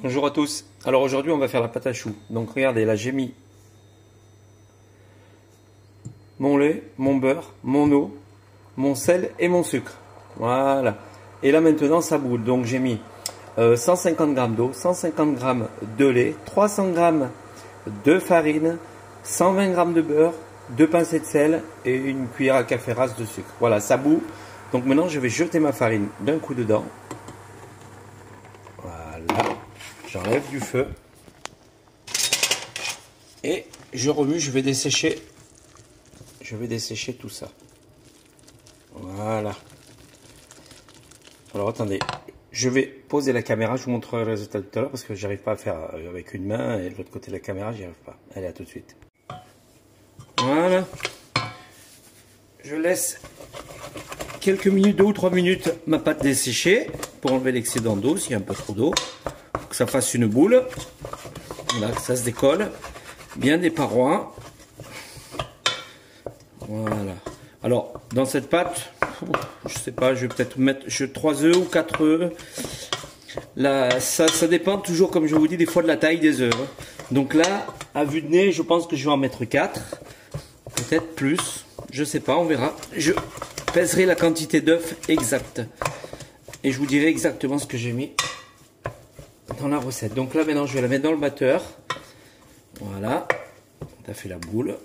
Bonjour à tous. Alors aujourd'hui on va faire la pâte à choux. Donc regardez, là j'ai mis mon lait, mon beurre, mon eau, mon sel et mon sucre. Voilà. Et là maintenant ça boule. Donc j'ai mis 150 g d'eau, 150 g de lait, 300 g de farine, 120 g de beurre, 2 pincées de sel et une cuillère à café rase de sucre. Voilà, ça bout. Donc maintenant je vais jeter ma farine d'un coup dedans. Voilà. J'enlève du feu. Et je remue, je vais dessécher tout ça. Voilà. Alors attendez, je vais poser la caméra, je vous montrerai le résultat tout à l'heure parce que j'arrive pas à faire avec une main et de l'autre côté de la caméra, j'y arrive pas. Allez, à tout de suite. Voilà. Je laisse quelques minutes, 2 ou 3 minutes, ma pâte dessécher pour enlever l'excédent d'eau, s'il y a un peu trop d'eau. Que ça fasse une boule. Voilà, que ça se décolle. Bien des parois. Voilà. Alors, dans cette pâte, je sais pas, je vais peut-être mettre 3 œufs ou 4 œufs. Là, ça dépend toujours, comme je vous dis, des fois de la taille des œufs. Donc là, à vue de nez, je pense que je vais en mettre 4. Peut-être plus. Je sais pas, on verra. Je pèserai la quantité d'œufs exacte. Et je vous dirai exactement ce que j'ai mis dans la recette. Donc là, maintenant, je vais la mettre dans le batteur. Voilà. On a fait la boule.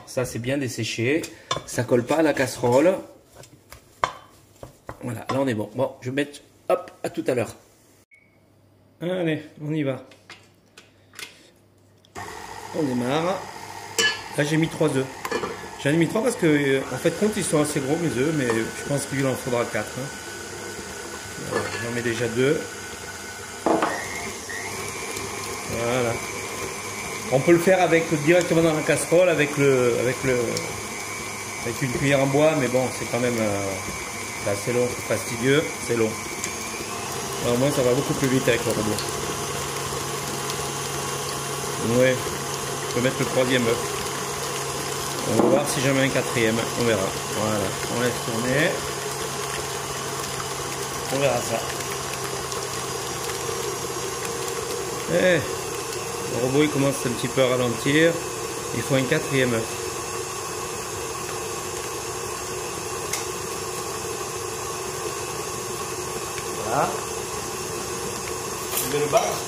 Ça, c'est bien desséché. Ça colle pas à la casserole. Voilà, là, on est bon. Bon, je vais mettre... Hop, à tout à l'heure. Allez, on y va. On démarre. Là, j'ai mis 3 œufs. J'en ai mis 3 parce que, en fait, compte, ils sont assez gros, mes œufs, mais je pense qu'il en faudra 4. Hein. Voilà, j'en mets déjà 2. Voilà. On peut le faire directement dans la casserole avec une cuillère en bois, mais bon, c'est quand même c'est assez long, c'est fastidieux, c'est long. Alors, au moins, ça va beaucoup plus vite avec le robot. Ouais, je peux mettre le 3e œuf. On va voir si j'en mets un 4e, on verra. Voilà, on laisse tourner. On verra ça. Le robot il commence un petit peu à ralentir. Il faut un 4e œuf. Voilà. Je vais le battre.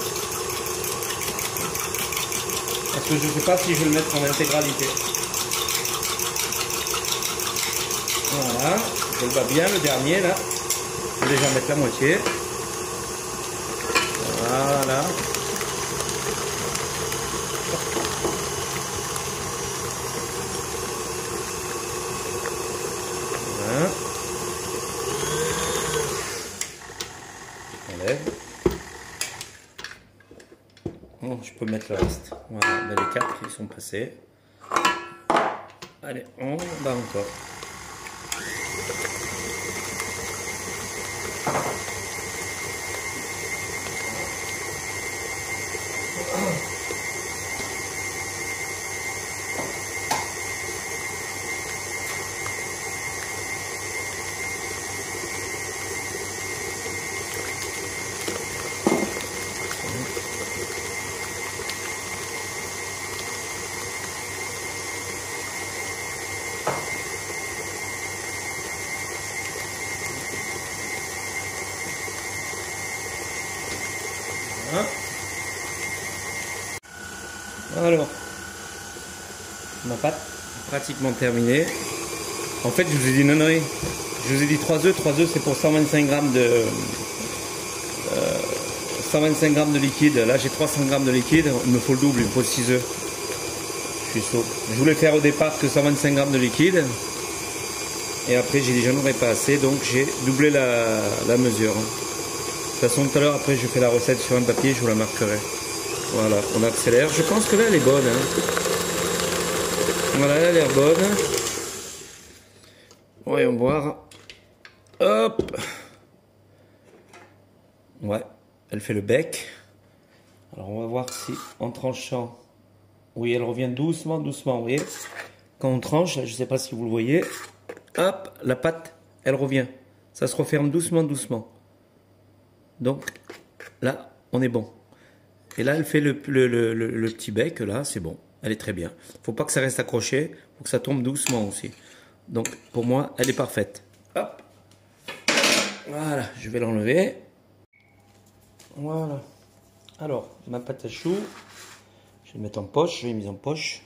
Parce que je ne sais pas si je vais le mettre en intégralité. Voilà. Je le bats bien, le dernier là. Je vais déjà mettre la moitié. Voilà. Enlève. Bon, je peux mettre le reste. Voilà, ben, les 4 ils sont passés. Allez, on bat encore. Alors, ma pâte est pratiquement terminée. En fait, je vous ai dit une connerie. Je vous ai dit 3 œufs. 3 œufs, c'est pour 125 g de liquide. Là, j'ai 300 g de liquide. Il me faut le double, il me faut 6 œufs. Je suis saut. Je voulais faire au départ que 125 g de liquide. Et après, j'ai dit, j'en aurais pas assez. Donc, j'ai doublé la mesure. De toute façon, tout à l'heure, après, je fais la recette sur un papier. Je vous la marquerai. Voilà, on accélère. Je pense que là, elle est bonne. Hein. Voilà, elle a l'air bonne. Voyons voir. Hop. Ouais, elle fait le bec. Alors, on va voir si en tranchant... Oui, elle revient doucement, doucement, vous voyez. Quand on tranche, là, je ne sais pas si vous le voyez. Hop, la pâte, elle revient. Ça se referme doucement, doucement. Donc, là, on est bon. Et là, elle fait le petit bec, là, c'est bon. Elle est très bien. Faut pas que ça reste accroché, faut que ça tombe doucement aussi. Donc, pour moi, elle est parfaite. Hop. Voilà, je vais l'enlever. Voilà. Alors, ma pâte à choux, je vais le mettre en poche, je l'ai mise en poche.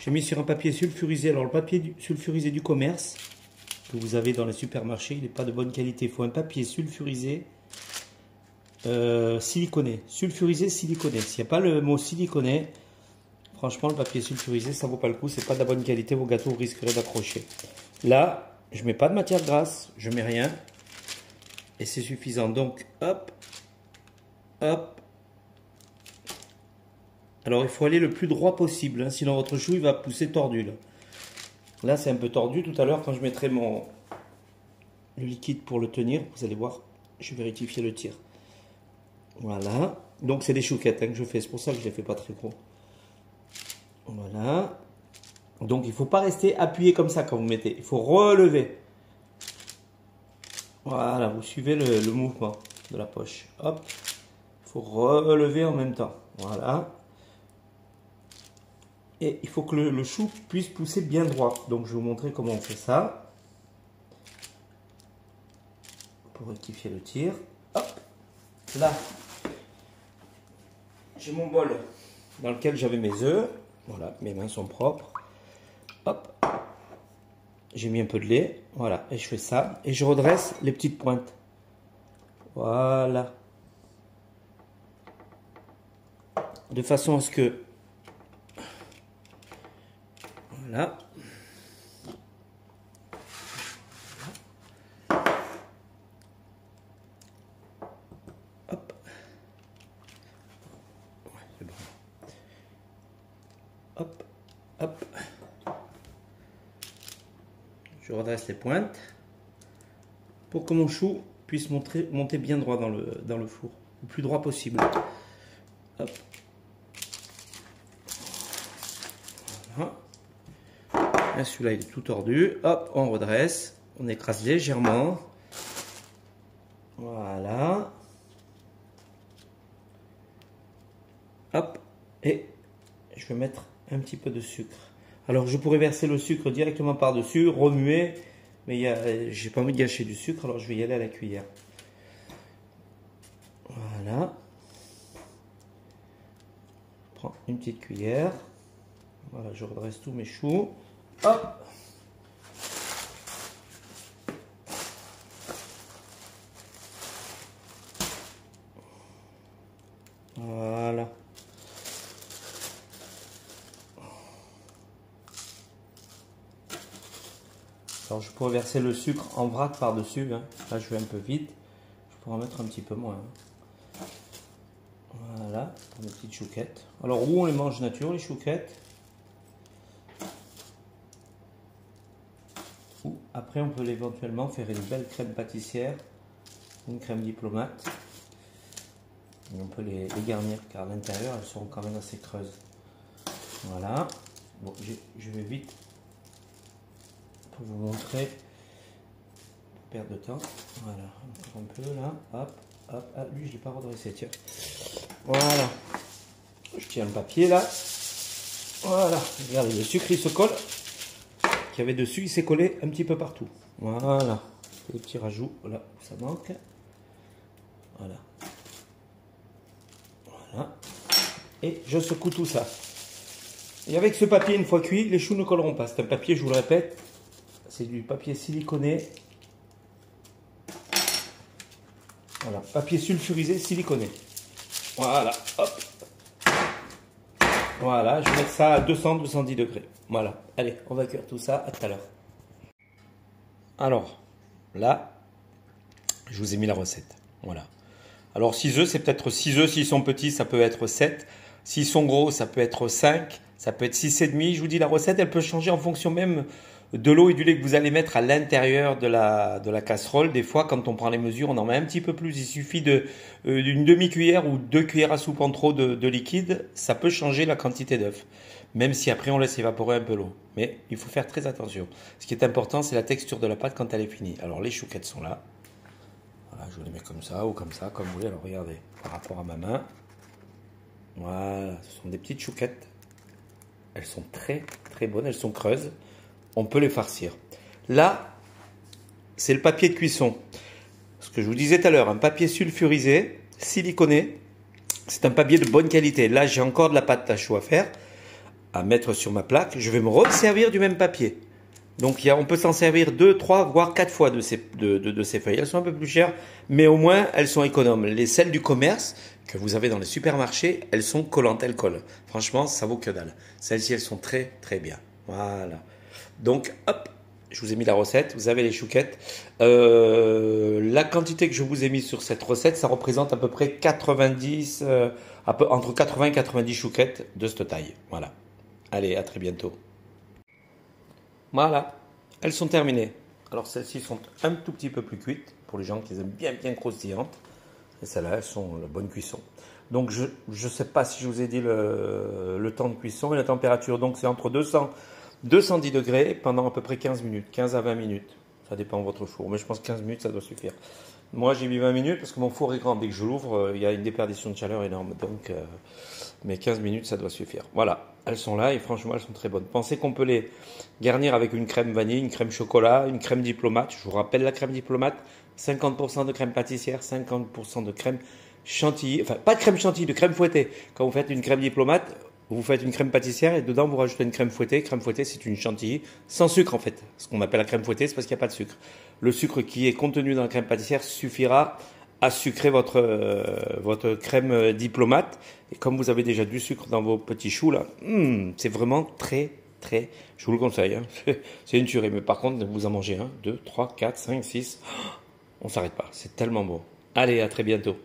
J'ai mis sur un papier sulfurisé. Alors, le papier sulfurisé du commerce que vous avez dans les supermarchés, il n'est pas de bonne qualité. Il faut un papier sulfurisé siliconé. Sulfurisé siliconé. S'il n'y a pas le mot siliconé, franchement, le papier sulfurisé, ça vaut pas le coup. C'est pas de la bonne qualité. Vos gâteaux risqueraient d'accrocher. Là, je mets pas de matière grasse. Je mets rien. Et c'est suffisant. Donc, hop. Hop. Alors, il faut aller le plus droit possible. Hein, sinon, votre chou, il va pousser tordu. Là, c'est un peu tordu. Tout à l'heure, quand je mettrai le liquide pour le tenir, vous allez voir, je vais rectifier le tir. Voilà. Donc, c'est des chouquettes hein, que je fais. C'est pour ça que je ne les fais pas très gros. Voilà. Donc, il ne faut pas rester appuyé comme ça quand vous mettez. Il faut relever. Voilà. Vous suivez le mouvement de la poche. Hop. Il faut relever en même temps. Voilà. Et il faut que le chou puisse pousser bien droit. Donc, je vais vous montrer comment on fait ça. Pour rectifier le tir. Hop. Là, j'ai mon bol dans lequel j'avais mes œufs. Voilà, mes mains sont propres. Hop. J'ai mis un peu de lait. Voilà, et je fais ça. Et je redresse les petites pointes. Voilà. De façon à ce que... Voilà. Hop. Ouais, c'est bon. Hop. Hop. Je redresse les pointes pour que mon chou puisse monter bien droit dans le four, le plus droit possible. Hop. Voilà. Celui-là, il est tout tordu. Hop, on redresse. On écrase légèrement. Voilà. Hop. Et je vais mettre un petit peu de sucre. Alors, je pourrais verser le sucre directement par-dessus, remuer. Mais j'ai pas envie de gâcher du sucre, alors je vais y aller à la cuillère. Voilà. Je prends une petite cuillère. Voilà, je redresse tous mes choux. Hop. Voilà. Alors je pourrais verser le sucre en vrac par-dessus. Hein. Là je vais un peu vite. Je pourrais en mettre un petit peu moins. Hein. Voilà, pour mes petites chouquettes. Alors où on les mange nature les chouquettes? Ou après on peut éventuellement faire une belle crème pâtissière, une crème diplomate. Et on peut les garnir car à l'intérieur elles seront quand même assez creuses. Voilà. Bon, je vais vite pour vous montrer. Perte de temps. Voilà, encore un peu là. Hop, hop. Ah, lui je l'ai pas redressé, tiens. Voilà. Je tiens le papier là. Voilà. Regardez, le sucre il se colle. Qu'il y avait dessus, il s'est collé un petit peu partout. Voilà. Les petits rajouts là où ça manque. Voilà. Voilà. Et je secoue tout ça. Et avec ce papier, une fois cuit, les choux ne colleront pas. C'est un papier, je vous le répète, c'est du papier siliconé. Voilà, papier sulfurisé siliconé. Voilà, hop. Voilà, je vais mettre ça à 200-210 degrés. Voilà, allez, on va cuire tout ça, à tout à l'heure. Alors, là, je vous ai mis la recette. Voilà. Alors 6 œufs, c'est peut-être 6 œufs. S'ils sont petits, ça peut être 7. S'ils sont gros, ça peut être 5. Ça peut être 6,5. Je vous dis, la recette, elle peut changer en fonction même de l'eau et du lait que vous allez mettre à l'intérieur de la casserole. Des fois, quand on prend les mesures, on en met un petit peu plus. Il suffit d'une demi-cuillère ou 2 cuillères à soupe en trop de liquide. Ça peut changer la quantité d'œufs. Même si après, on laisse évaporer un peu l'eau. Mais il faut faire très attention. Ce qui est important, c'est la texture de la pâte quand elle est finie. Alors, les chouquettes sont là. Voilà, je vous les mets comme ça ou comme ça, comme vous voulez. Alors regardez, par rapport à ma main. Voilà, ce sont des petites chouquettes. Elles sont très très bonnes, elles sont creuses. On peut les farcir. Là, c'est le papier de cuisson. Ce que je vous disais tout à l'heure, un papier sulfurisé, siliconé. C'est un papier de bonne qualité. Là, j'ai encore de la pâte à choux à faire, à mettre sur ma plaque. Je vais me resservir du même papier. Donc, on peut s'en servir 2, 3, voire 4 fois de ces feuilles. Elles sont un peu plus chères, mais au moins, elles sont économes. Celles du commerce que vous avez dans les supermarchés, elles sont collantes, elles collent. Franchement, ça vaut que dalle. Celles-ci, elles sont très, très bien. Voilà. Donc, hop, je vous ai mis la recette. Vous avez les chouquettes. La quantité que je vous ai mise sur cette recette, ça représente à peu près 90, entre 80 et 90 chouquettes de cette taille. Voilà. Allez, à très bientôt. Voilà, elles sont terminées. Alors celles-ci sont un tout petit peu plus cuites pour les gens qui les aiment bien bien croustillantes. Et celles-là, elles sont la bonne cuisson. Donc je ne sais pas si je vous ai dit le temps de cuisson et la température. Donc c'est entre 210 degrés pendant à peu près 15 minutes, 15 à 20 minutes. Ça dépend de votre four, mais je pense que 15 minutes ça doit suffire. Moi j'ai mis 20 minutes parce que mon four est grand. Dès que je l'ouvre, il y a une déperdition de chaleur énorme. Donc, mais 15 minutes ça doit suffire. Voilà. Elles sont là et franchement elles sont très bonnes. Pensez qu'on peut les garnir avec une crème vanille, une crème chocolat, une crème diplomate. Je vous rappelle la crème diplomate, 50% de crème pâtissière, 50% de crème chantilly. Enfin pas de crème chantilly, de crème fouettée. Quand vous faites une crème diplomate, vous faites une crème pâtissière et dedans vous rajoutez une crème fouettée. Crème fouettée c'est une chantilly sans sucre en fait. Ce qu'on appelle la crème fouettée c'est parce qu'il n'y a pas de sucre. Le sucre qui est contenu dans la crème pâtissière suffira à sucrer votre crème diplomate. Et comme vous avez déjà du sucre dans vos petits choux là, c'est vraiment très très, je vous le conseille, hein. C'est une tuerie. Mais par contre, vous en mangez 1, 2, 3, 4, 5, 6, on s'arrête pas, c'est tellement bon. Allez, à très bientôt.